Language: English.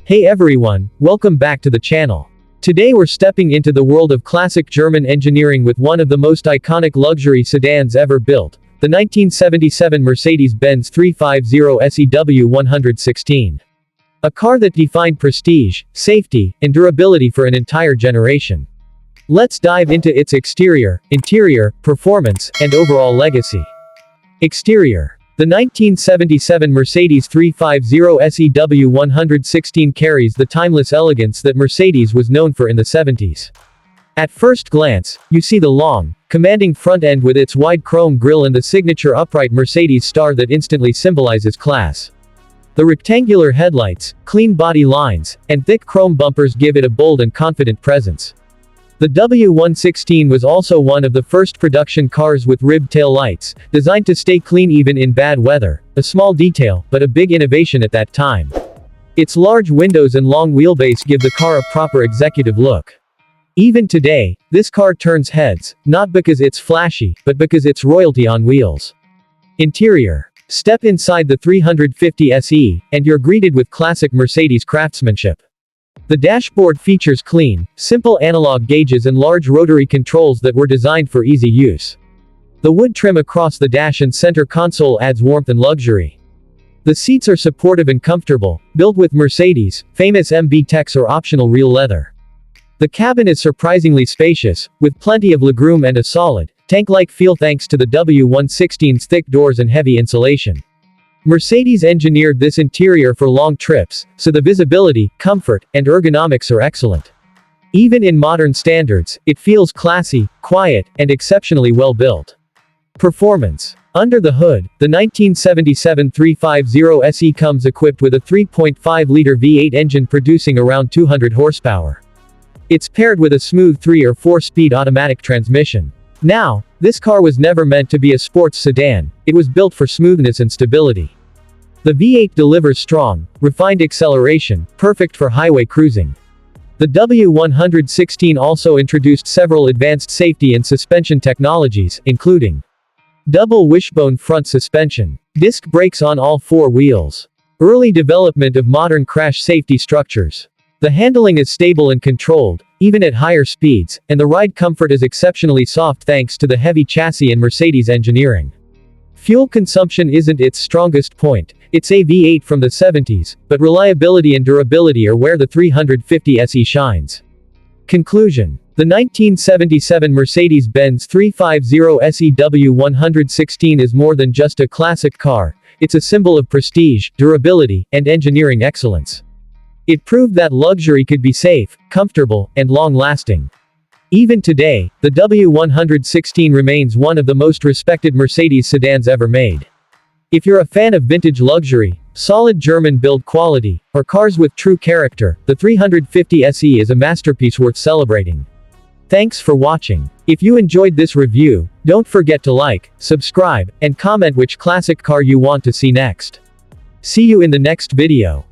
Hey everyone, welcome back to the channel. Today we're stepping into the world of classic German engineering with one of the most iconic luxury sedans ever built, the 1977 Mercedes-Benz 350 SE W116. A car that defined prestige, safety, and durability for an entire generation. Let's dive into its exterior, interior, performance, and overall legacy. Exterior. The 1977 Mercedes 350 SE W116 carries the timeless elegance that Mercedes was known for in the 70s. At first glance, you see the long, commanding front end with its wide chrome grille and the signature upright Mercedes star that instantly symbolizes class. The rectangular headlights, clean body lines, and thick chrome bumpers give it a bold and confident presence. The W116 was also one of the first production cars with ribbed tail lights, designed to stay clean even in bad weather, a small detail, but a big innovation at that time. Its large windows and long wheelbase give the car a proper executive look. Even today, this car turns heads, not because it's flashy, but because it's royalty on wheels. Interior. Step inside the 350 SE, and you're greeted with classic Mercedes craftsmanship. The dashboard features clean, simple analog gauges and large rotary controls that were designed for easy use. The wood trim across the dash and center console adds warmth and luxury. The seats are supportive and comfortable, built with Mercedes' famous MB Tex or optional real leather. The cabin is surprisingly spacious, with plenty of legroom and a solid, tank-like feel thanks to the W116's thick doors and heavy insulation. Mercedes engineered this interior for long trips, so the visibility, comfort, and ergonomics are excellent. Even in modern standards, it feels classy, quiet, and exceptionally well built. Performance. Under the hood, the 1977 350 SE comes equipped with a 3.5-liter V8 engine producing around 200 horsepower. It's paired with a smooth 3 or 4-speed automatic transmission. Now, this car was never meant to be a sports sedan, it was built for smoothness and stability. The V8 delivers strong, refined acceleration, perfect for highway cruising. The W116 also introduced several advanced safety and suspension technologies, including double wishbone front suspension, disc brakes on all four wheels, early development of modern crash safety structures. The handling is stable and controlled, even at higher speeds, and the ride comfort is exceptionally soft thanks to the heavy chassis and Mercedes engineering. Fuel consumption isn't its strongest point, it's a V8 from the 70s, but reliability and durability are where the 350 SE shines. Conclusion. The 1977 Mercedes-Benz 350 SE W116 is more than just a classic car, it's a symbol of prestige, durability, and engineering excellence. It proved that luxury could be safe, comfortable, and long-lasting. Even today, the W116 remains one of the most respected Mercedes sedans ever made. If you're a fan of vintage luxury, solid German build quality, or cars with true character, the 350 SE is a masterpiece worth celebrating. Thanks for watching. If you enjoyed this review, don't forget to like, subscribe, and comment which classic car you want to see next. See you in the next video.